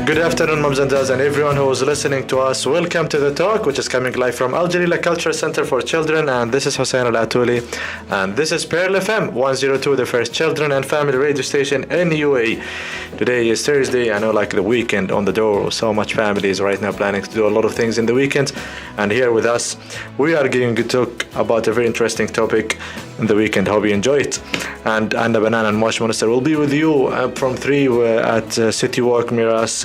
Good afternoon, moms and dads, and everyone who is listening to us. Welcome to The Talk, which is coming live from Al Jalila Culture Center for Children. And this is Hussein Al Atouli. And this is Pearl FM 102, the first children and family radio station in UAE. Today is Thursday. I know, like, the weekend on the door. So much families right now planning to do a lot of things in the weekend. And here with us, we are going to talk about a very interesting topic in the weekend. Hope you enjoy it. And Anna Banan and Mosh Minister will be with you from 3 at City Walk, Miras,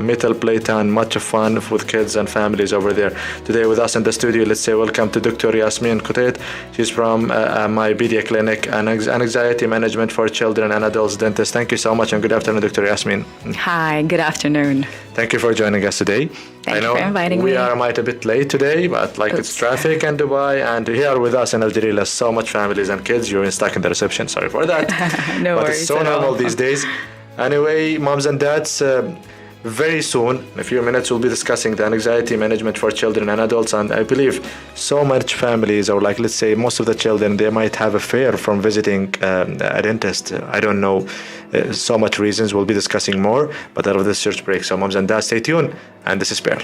Metal Playtown. Much of fun with kids and families over there. Today with us in the studio, let's say welcome to Dr. Yasmin Kottait. She's from my Pedia Clinic and Anxiety Management for Children and Adults Dentist. Thank you so much and good afternoon, Dr. Yasmin. Hi, good afternoon. Thank you for joining us today. Thank you for inviting me. We are a bit late today, but it's traffic in Dubai, and here with us in Al Jalila, so much families and kids. You're stuck in the reception. Sorry for that. No but worries. It's so normal these days. Anyway, moms and dads, very soon, in a few minutes, we'll be discussing the anxiety management for children and adults. And I believe so much families, or let's say most of the children, they might have a fear from visiting a dentist. I don't know. So much reasons. We'll be discussing more, but out of this search break. So moms and dads, stay tuned. And this is Pearl.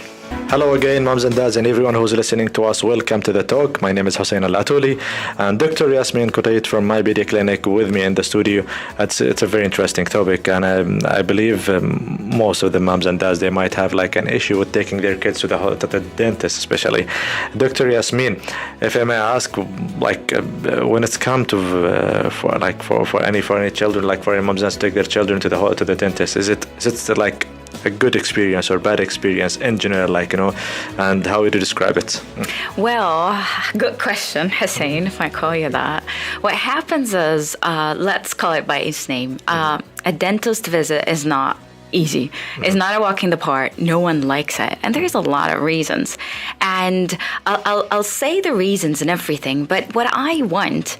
Hello again, moms and dads, and everyone who's listening to us. Welcome to The Talk. My name is Hussein Al Atouli, and Dr. Yasmin Kottait from my Pedia Clinic with me in the studio. It's a very interesting topic, and I believe most of the moms and dads, they might have like an issue with taking their kids to the dentist, especially. Dr. Yasmin, if I may ask, when it's come to for any children, like for any moms and dads to take their children to the dentist, is it like a good experience or bad experience in general, and how would you describe it? Well, good question, Hussein, if I call you that. What happens is, let's call it by its name. A dentist visit is not easy. It's not a walk in the park. No one likes it. And there's a lot of reasons. And I'll say the reasons and everything, but what I want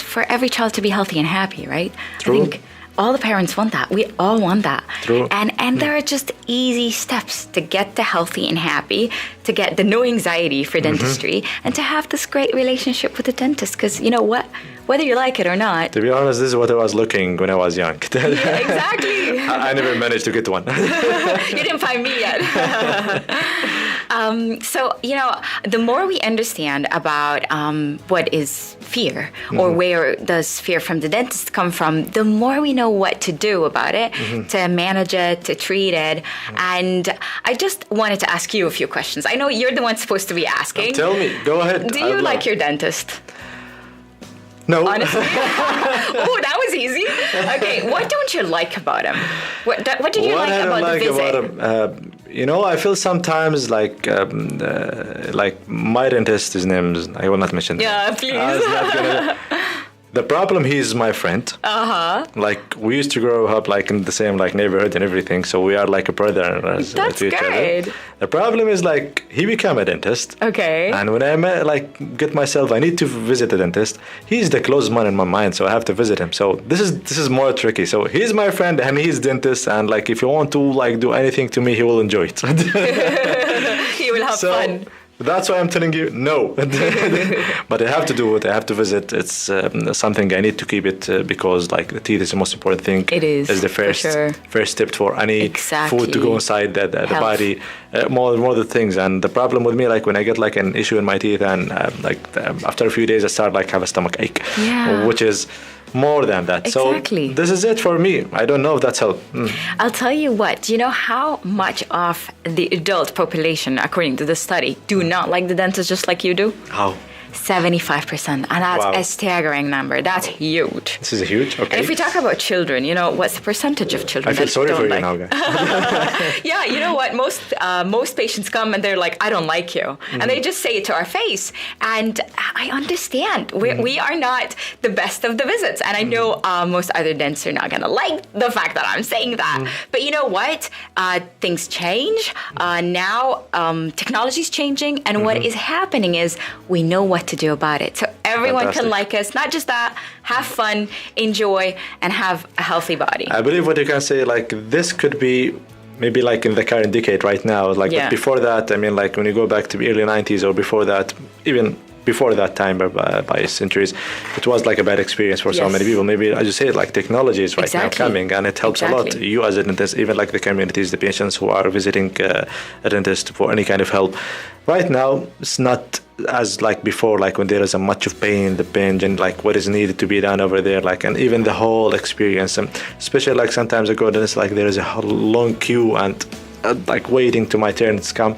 for every child to be healthy and happy, right? True. I think all the parents want that. We all want that. True. And there are just easy steps to get the healthy and happy, to get the no anxiety for dentistry, and to have this great relationship with the dentist. Because you know what? Whether you like it or not. To be honest, this is what I was looking when I was young. Yeah, exactly. I never managed to get one. You didn't find me yet. So, the more we understand about what is fear, or where does fear from the dentist come from, the more we know what to do about it, to manage it, to treat it. And I just wanted to ask you a few questions. I know you're the one supposed to be asking. Tell me. Go ahead. Do you like your dentist? No. Honestly? Oh, that was easy. Okay, what don't you like about him? What did you like about the visit? I feel sometimes like my dentist, his name is, I will not mention. Yeah, please. The problem, he's my friend. We used to grow up in the same neighborhood and everything, so we are like a brother That's to each good. other. The problem is he became a dentist. Okay. And when I get myself, I need to visit a dentist. He's the closest man in my mind, so I have to visit him. So this is more tricky. So he's my friend and he's dentist, and if you want to do anything to me, he will enjoy it. He will have fun. That's why I'm telling you no. But I have to do it. I have to visit. It's something I need to keep it because the teeth is the most important thing. It is. It's the first step for any food to go inside the body. More the things. And the problem with me, when I get an issue in my teeth, and after a few days I start have a stomach ache, which is more than that. Exactly. So this is it for me. I don't know if that's help. I'll tell you what. Do you know how much of the adult population, according to the study, do not like the dentist just like you do? How? 75%, and that's a staggering number. That's huge. This is huge. Okay. And if we talk about children, what's the percentage of children? I feel sorry for you now, guys. Yeah, you know what? Most patients come and they're like, "I don't like you," and they just say it to our face. And I understand. We are not the best of the visits, and I know most other dentists are not gonna like the fact that I'm saying that. But you know what? Things change now. Technology's changing, and what is happening is we know what to do about it. So everyone can like us. Not just that, have fun, enjoy, and have a healthy body. I believe what you can say, this could be maybe in the current decade right now. But before that, I mean, when you go back to the early 90s or before that, even before that time by centuries, it was like a bad experience for so many people. Maybe, as you say, like technology is right now coming, and it helps a lot. You as a dentist, even like the communities, the patients who are visiting a dentist for any kind of help. Right now, it's not as like before, like when there is a much of pain, the binge, and like what is needed to be done over there, like, and even the whole experience, and especially like sometimes I go to this, like there is a long queue and like waiting to my turn to come.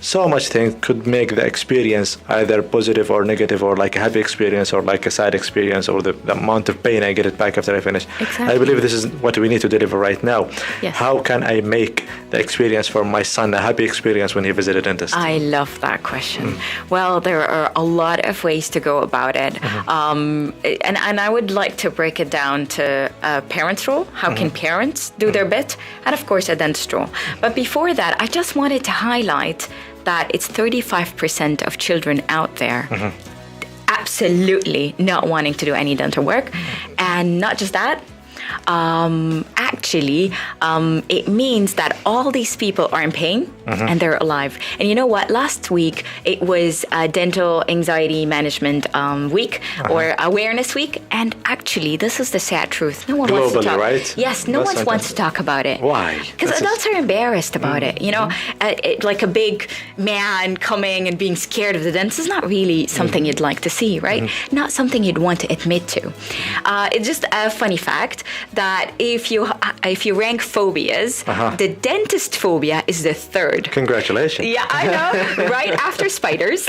So much things could make the experience either positive or negative, or like a happy experience or like a sad experience, or the amount of pain I get it back after I finish. Exactly. I believe this is what we need to deliver right now. Yes. How can I make the experience for my son a happy experience when he visits a dentist? I love that question. Well, there are a lot of ways to go about it. And I would like to break it down to a parent's role. How can parents do their bit? And of course, a dentist role. But before that, I just wanted to highlight that it's 35% of children out there absolutely not wanting to do any dental work. And not just that, actually, it means that all these people are in pain and they're alive. And you know what? Last week, it was Dental Anxiety Management Week or Awareness Week. And actually, this is the sad truth. No one wants to talk. Right? Yes, no one wants to talk about it. Why? Because adults are embarrassed about it. You know, like a big man coming and being scared of the dentist is not really something you'd like to see, right? Not something you'd want to admit to. It's just a funny fact that if you rank phobias, the dentist phobia is the third. Congratulations. Yeah, I know. Right after spiders,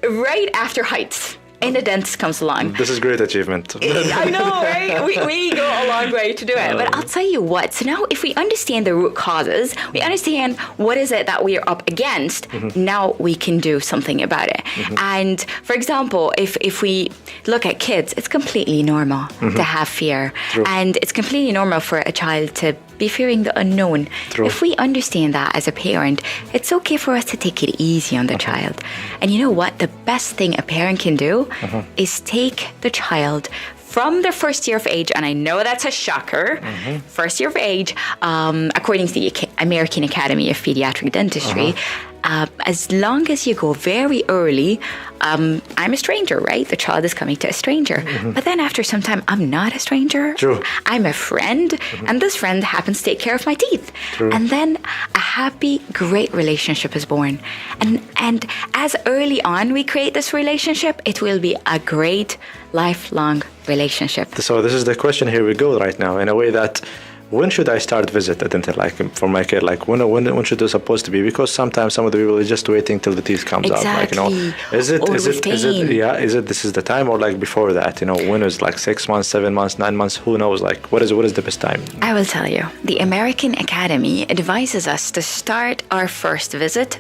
right after heights. And the dentist comes along. This is great achievement. I know, right? We go a long way to do it. But I'll tell you what. So now if we understand the root causes, we understand what is it that we are up against, now we can do something about it. And for example, if we look at kids, it's completely normal to have fear. True. And it's completely normal for a child to be fearing the unknown. True. If we understand that as a parent, it's okay for us to take it easy on the child. And you know what? The best thing a parent can do is take the child from their first year of age, and I know that's a shocker, first year of age, according to the American Academy of Pediatric Dentistry, as long as you go very early, I'm a stranger, right? The child is coming to a stranger. But then after some time, I'm not a stranger. True. I'm a friend, and this friend happens to take care of my teeth. True. And then a happy, great relationship is born. And as early on we create this relationship, it will be a great lifelong relationship. So this is the question, here we go right now, in a way that when should I start visit a dental, like for my kid? Like when should it supposed to be? Because sometimes some of the people are just waiting till the teeth comes out. Like, you know, is it this is the time, or like before that? You know, when is like 6 months, 7 months, 9 months? Who knows? Like what is the best time? I will tell you. The American Academy advises us to start our first visit.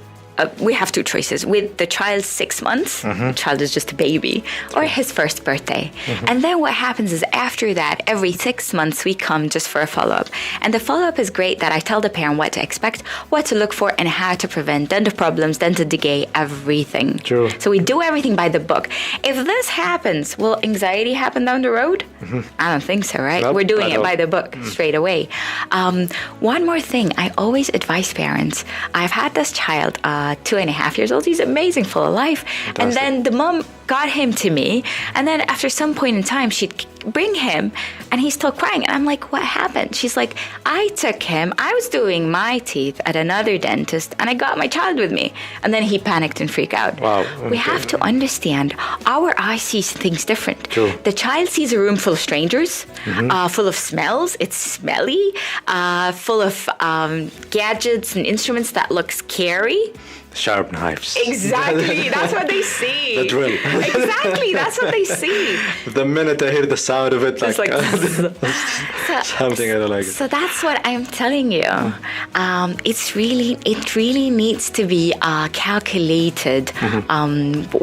We have two choices: with the child's 6 months, the child is just a baby, or his first birthday. And then what happens is after that, every 6 months we come just for a follow-up. And the follow-up is great that I tell the parent what to expect, what to look for, and how to prevent dental problems, dental decay, everything. True. So we do everything by the book. If this happens, will anxiety happen down the road? I don't think so, right? Nope, We're doing it by the book straight away. One more thing, I always advise parents. I've had this child, 2.5 years old. He's amazing, full of life. Fantastic. And then the mom got him to me. And then after some point in time, she'd bring him and he's still crying. And I'm like, what happened? She's like, I took him. I was doing my teeth at another dentist and I got my child with me. And then he panicked and freaked out. Wow. We have to understand our eye sees things different. True. The child sees a room full of strangers, full of smells. It's smelly, full of gadgets and instruments that look scary. Sharp knives. Exactly. That's what they see. The drill. Exactly. That's what they see. The minute I hear the sound of it, It's like something I don't like. So that's what I'm telling you. It really needs to be calculated.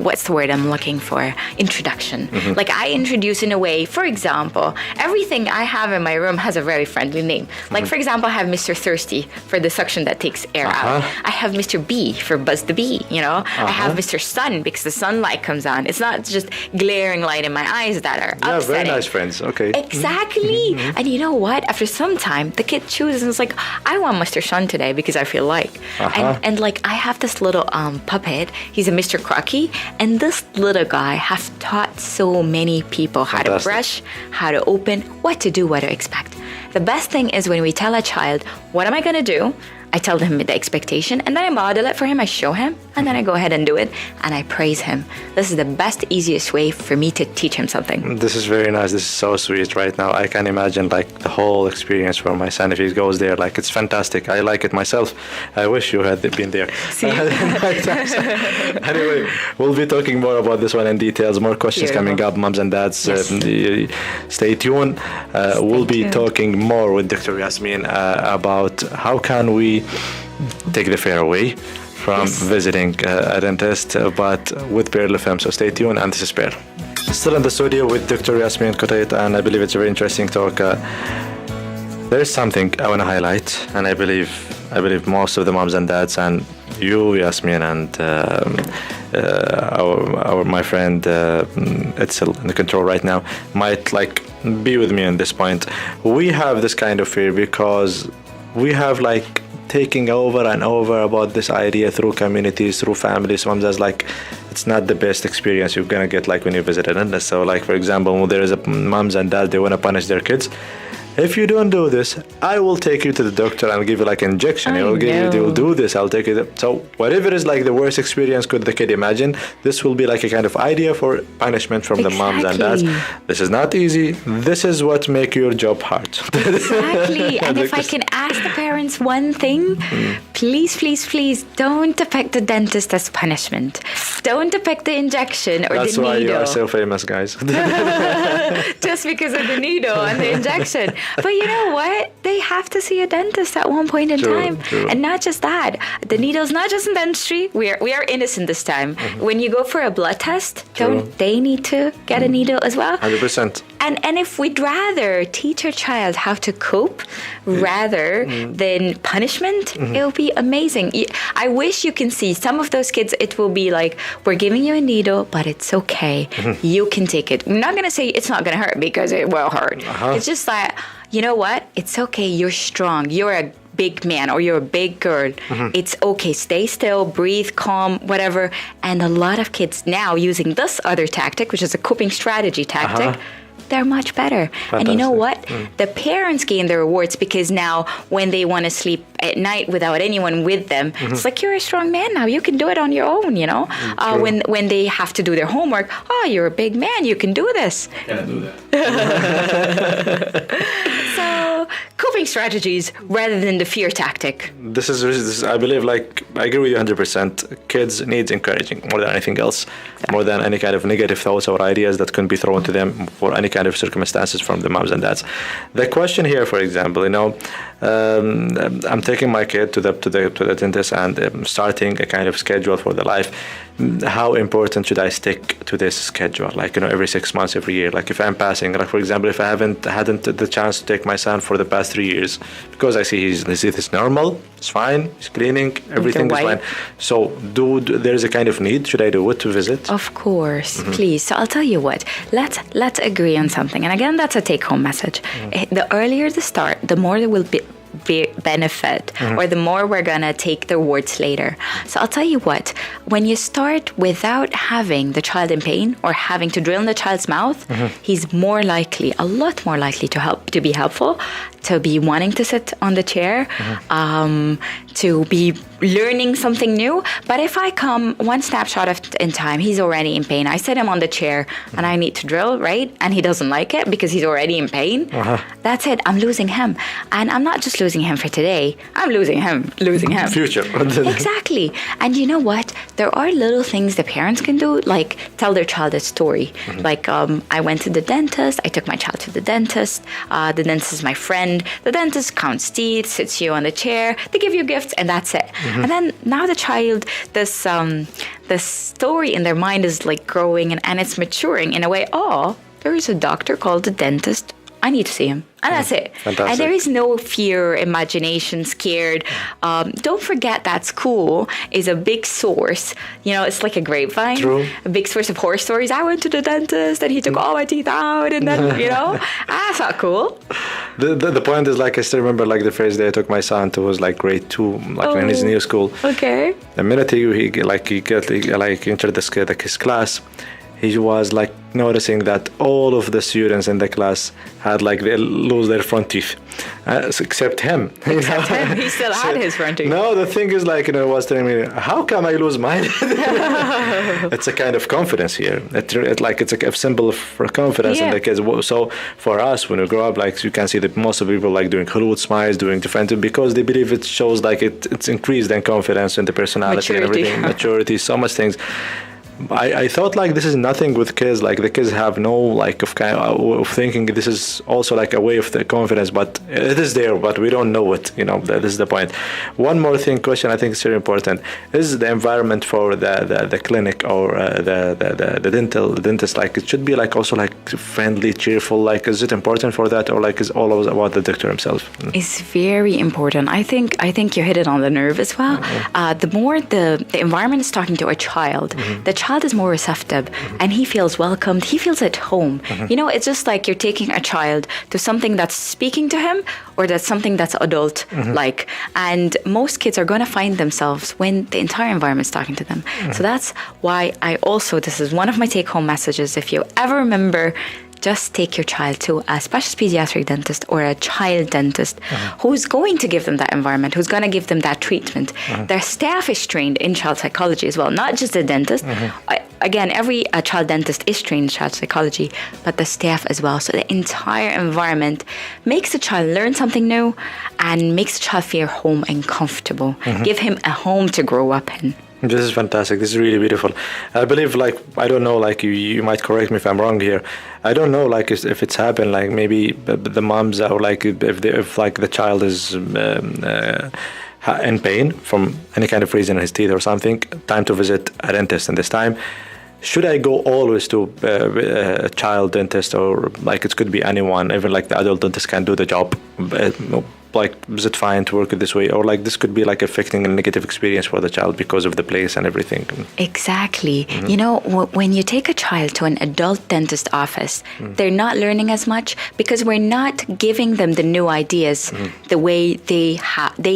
What's the word I'm looking for? Introduction. Like I introduce in a way. For example, everything I have in my room has a very friendly name. Like for example, I have Mr. Thirsty for the suction that takes air out. I have Mr. B for Buzz the Bee, you know. I have Mr. Sun because the sunlight comes on. It's not just glaring light in my eyes that are upsetting. nice friends. Okay. Exactly. And you know what? After some time, the kid chooses and it's like, I want Mr. Sun today because I feel like. And like, I have this little puppet. He's a Mr. Crocky. And this little guy has taught so many people how to brush, how to open, what to do, what to expect. The best thing is when we tell a child, what am I going to do? I tell him the expectation, and then I model it for him, I show him, and then I go ahead and do it, and I praise him. This is the best, easiest way for me to teach him something. This is very nice. This is so sweet right now. I can imagine like the whole experience for my son if he goes there. Like, it's fantastic. I like it myself. I wish you had been there. See? Anyway, we'll be talking more about this one in details. More questions coming up, moms and dads. Yes. Stay tuned. We'll be talking more with Dr. Yasmin about how can we take the fear away from visiting a dentist, but with Pearl FM. So stay tuned, and this is Pearl. Still in the studio with Dr. Yasmin Kottait, and I believe it's a very interesting talk. There is something I want to highlight, and I believe most of the moms and dads, and you, Yasmin, and my friend Etzel in the control right now might like be with me on this point. We have this kind of fear because we have like taking over and over about this idea through communities, through families. Moms as like, it's not the best experience you're gonna get like when you visit a dentist. So like, for example, there is a moms and dads, they want to punish their kids. If you don't do this, I will take you to the doctor and give you like injection. They will do this. I'll take it. So whatever is like the worst experience could the kid imagine, this will be like a kind of idea for punishment from the moms and dads. This is not easy. This is what make your job hard. Exactly. And if I can ask the parents one thing, please, please, please don't depict the dentist as punishment. Don't depict the injection or That's the needle. That's why you are so famous, guys. Just because of the needle and the injection. But you know what? They have to see a dentist at one point in time. True. And not just that. The needle's not just in dentistry. We are innocent this time. When you go for a blood test, don't they need to get a needle as well? 100%. And if we'd rather teach our child how to cope rather than punishment, it'll be amazing. I wish you can see some of those kids, it will be like, we're giving you a needle, but it's okay. You can take it. I'm not going to say it's not going to hurt because it will hurt. It's just that, you know what? It's okay. You're strong. You're a big man or you're a big girl. It's okay. Stay still, breathe, calm, whatever. And a lot of kids now using this other tactic, which is a coping strategy tactic, they're much better. Fantastic. And you know what? The parents gain the rewards because now when they want to sleep at night without anyone with them, it's like, you're a strong man now. You can do it on your own, you know? When they have to do their homework, you're a big man. You can do this. Can I do that? So, coping strategies rather than the fear tactic. This is, I believe, like, I agree with you 100%. Kids need encouraging more than anything else, more than any kind of negative thoughts or ideas that can be thrown to them for any kind of circumstances from the moms and dads. The question here, for example, you know, I'm taking my kid to the dentist and starting a kind of schedule for the life. How important should I stick to this schedule? Like, you know, every 6 months, every year. Like, if I'm passing, like, for example, if I hadn't the chance to take my son for the past 3 years, because I see it's normal, it's fine, he's cleaning, everything is fine. So, there is a kind of need. Should I do it to visit? Of course, please. So I'll tell you what. Let's agree on something. And again, that's a take-home message. The earlier the start, the more there will be benefit, or the more we're gonna take the rewards later. So I'll tell you what, when you start without having the child in pain or having to drill in the child's mouth, he's a lot more likely to be helpful, to be wanting to sit on the chair, to be learning something new. But if I come one snapshot in time, he's already in pain. I sit him on the chair and I need to drill, right? And he doesn't like it because he's already in pain. That's it. I'm losing him. And I'm not just losing him for today. I'm losing him. Future. Exactly. And you know what? There are little things the parents can do, like tell their child a story. Like, I went to the dentist. I took my child to the dentist. The dentist is my friend. The dentist counts teeth, sits you on the chair. They give you gifts, and that's it. And then now the child, this story in their mind is like growing and it's maturing in a way. Oh, there is a doctor called the dentist. I need to see him. And that's it. Fantastic. And there is no fear, imagination, scared. Don't forget that school is a big source. It's like a grapevine. True. A big source of horror stories. I went to the dentist and he took all my teeth out, and then, that's not cool. The point is, like, I still remember, like, the first day I took my son to was like grade 2, like in his new school. Okay. The minute he entered his class, he was like noticing that all of the students in the class had like they lose their front teeth, except him. Except him, he still had his front teeth. No, the thing is, like, was telling me, how come I lose mine? It's a kind of confidence here. It's a symbol for confidence in the kids. So for us, when we grow up, like, you can see that most of people like doing Hollywood smiles, doing different, because they believe it shows like it's increased in confidence and the personality and everything, maturity, so much things. I thought like this is nothing with kids, like the kids have no like of kind of thinking this is also like a way of the confidence, but it is there, but we don't know it, this is the point. One more question I think is very important is the environment for the clinic or the dentist, like it should be like also like friendly, cheerful, like is it important for that, or like is all about the doctor himself? It's very important. I think you hit it on the nerve as well. The more the environment is talking to a child, the child is more receptive and he feels welcomed, he feels at home. It's just like you're taking a child to something that's speaking to him or that's something that's adult like, and most kids are going to find themselves when the entire environment is talking to them. So that's why this is one of my take-home messages. If you ever remember, just take your child to a specialist pediatric dentist or a child dentist who's going to give them that environment, who's going to give them that treatment. Their staff is trained in child psychology as well, not just the dentist. Again, every child dentist is trained in child psychology, but the staff as well. So the entire environment makes the child learn something new and makes the child feel home and comfortable. Give him a home to grow up in. This is fantastic. This is really beautiful. I believe, like, I don't know, like, you might correct me if I'm wrong here. I don't know, like, if it's happened, like, maybe the moms are, like, if like, the child is in pain from any kind of reason in his teeth or something, time to visit a dentist. And this time, should I go always to a child dentist, or, like, it could be anyone, even, like, the adult dentist can do the job? Like, is it fine to work it this way, or like this could be like affecting a negative experience for the child because of the place and everything? Exactly. When you take a child to an adult dentist office, they're not learning as much because we're not giving them the new ideas the way they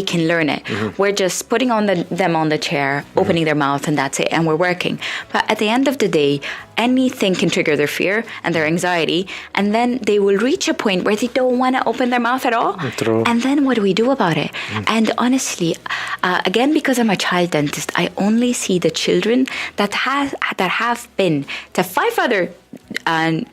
can learn it. We're just putting them on the chair, opening their mouth, and that's it, and we're working. But at the end of the day, anything can trigger their fear and their anxiety, and then they will reach a point where they don't want to open their mouth at all. True. And then what do we do about it? And honestly, again, because I'm a child dentist, I only see the children that have been to 5 other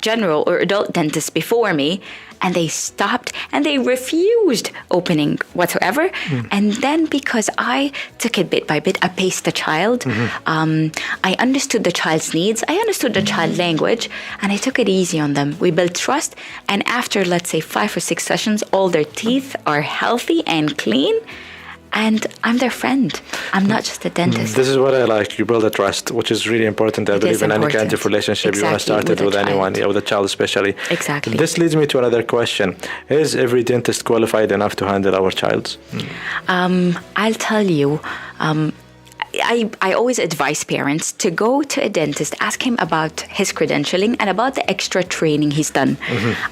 general or adult dentists before me, and they stopped and they refused opening whatsoever. And then because I took it bit by bit, I paced the child. I understood the child's needs. I understood the child language, and I took it easy on them. We built trust, and after, let's say, 5 or 6 sessions, all their teeth are healthy and clean. And I'm their friend. I'm not just a dentist. This is what I like. You build a trust, which is really important. I believe in any kind of relationship, you want to start it with anyone, with a child especially. Exactly. This leads me to another question. Is every dentist qualified enough to handle our child? I'll tell you. I always advise parents to go to a dentist, ask him about his credentialing and about the extra training he's done.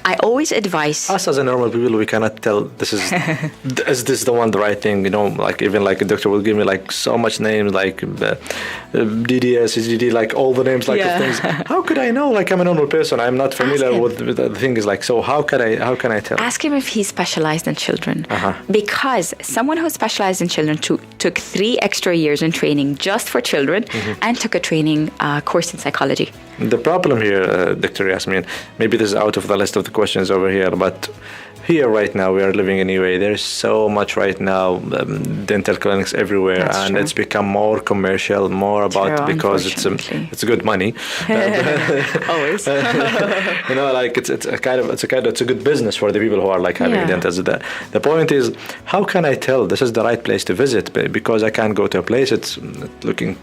I always advise... Us as a normal people, we cannot tell is this the one, the right thing, like even like a doctor will give me like so much names, like DDS, SGD, like all the names, like of things. How could I know? Like I'm a normal person, I'm not familiar with the thing is like, so how can I tell? Ask him if he's specialized in children. Because someone who specialized in children took 3 extra years in training just for children and took a training course in psychology. The problem here, Dr. Yasmin, maybe this is out of the list of the questions over here, but here right now we are living in UAE. There's so much right now, dental clinics everywhere. That's and true. It's become more commercial, more about true, because it's good money. Always. Like it's a good business for the people who are like having dentals. The point is, how can I tell this is the right place to visit? Because I can't go to a place it's looking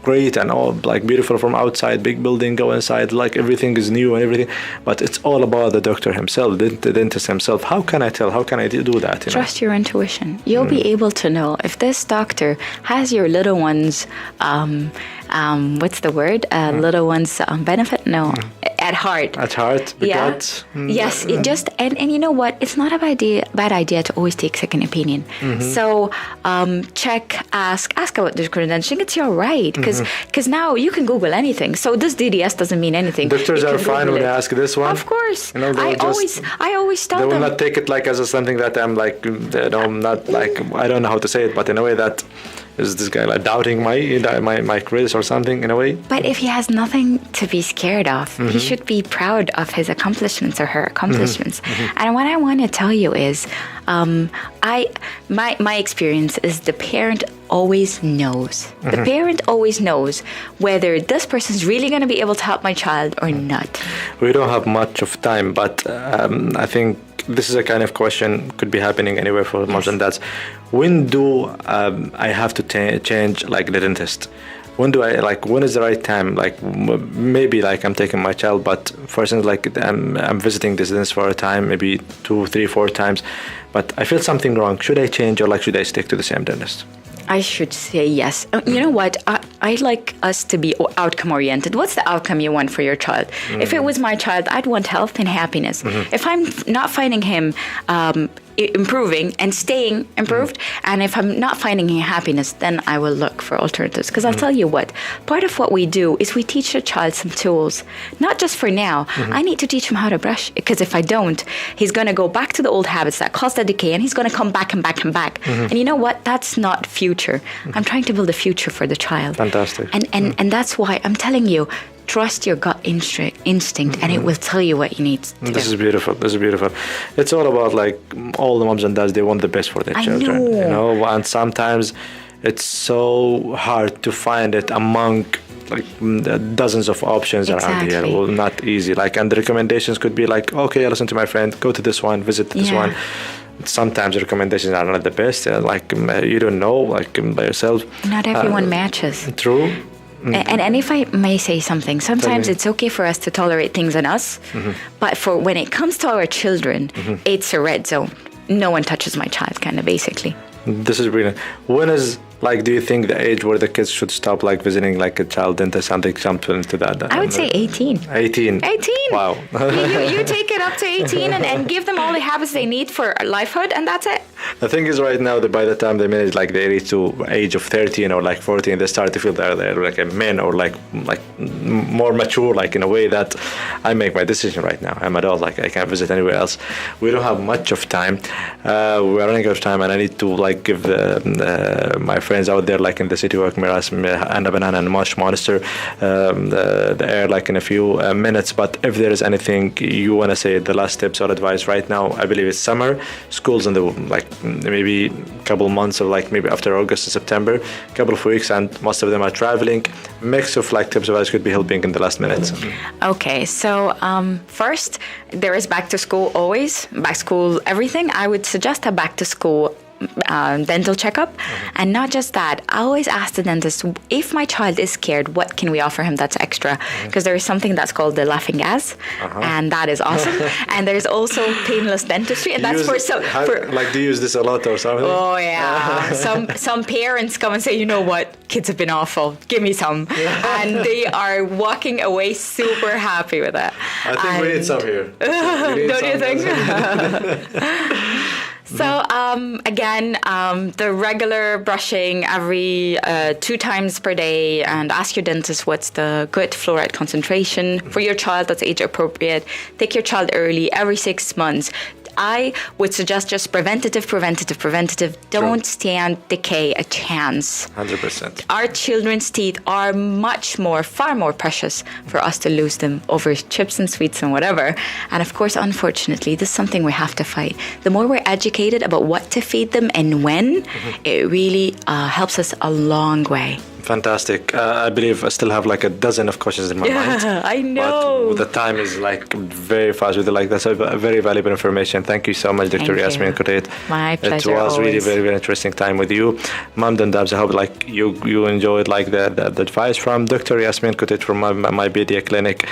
great and all like beautiful from outside, big building, go inside, like everything is new and everything, but it's all about the doctor himself, the dentist himself. How can I tell? How can I do that? Trust your intuition. You'll be able to know if this doctor has your little one's what's the word? Little one's benefit? No, at heart. At heart? Yes. It just and you know what? It's not a bad idea to always take second opinion. So check, ask about the credentialing. It's your right because now you can Google anything. So this DDS doesn't mean anything. Doctors are fine when they ask this one. Of course. I always tell them. They will not take it like as something that I'm like, I'm not like, I don't know how to say it, but in a way that is this guy like doubting my credits or something in a way? But if he has nothing to be scared of, he should be proud of his accomplishments or her accomplishments. And what I want to tell you is, my experience is the parent always knows. The parent always knows whether this person's really going to be able to help my child or not. We don't have much of time, but I think this is a kind of question could be happening anywhere for moms and dads. When do I have to change like the dentist? When is the right time? Like maybe like I'm taking my child, but for instance, like I'm visiting this dentist for a time, maybe 2, 3, 4 times, but I feel something wrong. Should I change or like should I stick to the same dentist? I should say yes. You know what? I like us to be outcome oriented. What's the outcome you want for your child? If it was my child, I'd want health and happiness. If I'm not finding him improving and staying improved, and if I'm not finding happiness, then I will look for alternatives. Because I'll tell you what, part of what we do is we teach a child some tools, not just for now. I need to teach him how to brush, because if I don't, he's going to go back to the old habits that cause the decay, and he's going to come back and back and back. And you know what? That's not future. I'm trying to build a future for the child. Fantastic. And that's why I'm telling you, trust your gut instinct, and it will tell you what you need to do. This is beautiful. It's all about like all the moms and dads, they want the best for their children. And sometimes it's so hard to find it among like dozens of options around here. Well, not easy. Like, and the recommendations could be like, okay, listen to my friend, go to this one, visit this one. Sometimes the recommendations are not the best. Like you don't know, like by yourself. Not everyone matches. True. And if I may say something, sometimes it's okay for us to tolerate things in us, but for when it comes to our children, it's a red zone. No one touches my child, kind of basically. This is brilliant. When is like, do you think the age where the kids should stop like visiting like a child dentist, something to that? I would say 18. 18. Wow. you take it up to 18 and give them all the habits they need for lifehood, and that's it. The thing is right now that by the time they reach like they reach to age of 13 or like 14, they start to feel they're like a man or like more mature, like in a way that I make my decision right now. I'm adult, like I can't visit anywhere else. We don't have much of time. We're running out of time, and I need to like give my friends out there like in the city work Miras, Anna Banana and Mosh Monster the air like in a few minutes. But if there is anything you want to say, the last tips or advice right now, I believe it's summer, schools in the like maybe a couple months of like maybe after August and September, a couple of weeks, and most of them are traveling. Mix of like tips advice could be helping in the last minutes. Okay, so first there is back to school always, back to school everything. I would suggest a back to school dental checkup, and not just that, I always ask the dentist, if my child is scared, what can we offer him that's extra? Because there is something that's called the laughing gas, and that is awesome. And there's also painless dentistry, and that's like, do you use this a lot or something? Oh yeah. some parents come and say, you know what, kids have been awful, give me some, and they are walking away super happy with that. I think we need some here. Don't you think? So again, the regular brushing every 2 times per day, and ask your dentist what's the good fluoride concentration for your child that's age appropriate. Take your child early, every 6 months. I would suggest just preventative. Don't stand decay a chance. 100%. Our children's teeth are far more precious for us to lose them over chips and sweets and whatever. And of course, unfortunately, this is something we have to fight. The more we're educated about what to feed them and when, it really helps us a long way. Fantastic. I believe I still have like a dozen of questions in my mind. I know. But the time is like very fast with it. Like that's a very valuable information. Thank you so much, Dr. Yasmin Kottait. My pleasure. It was really always. very, very interesting time with you. Moms and Dads, I hope like you enjoyed like the advice from Dr. Yasmin Kottait from my BDA clinic.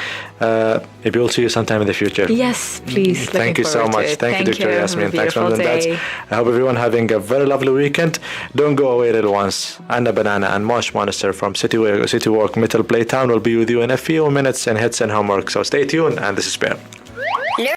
Maybe we'll see you sometime in the future. Yes, please. Thank you so much. Thank you, Dr. Yasmin. Thanks, Moms and Dads. I hope everyone having a very lovely weekend. Don't go away, little ones. Anna Banana and Mosh Monster from City Walk Metal Playtown will be with you in a few minutes in Hits and Homework. So stay tuned, and this is Bear.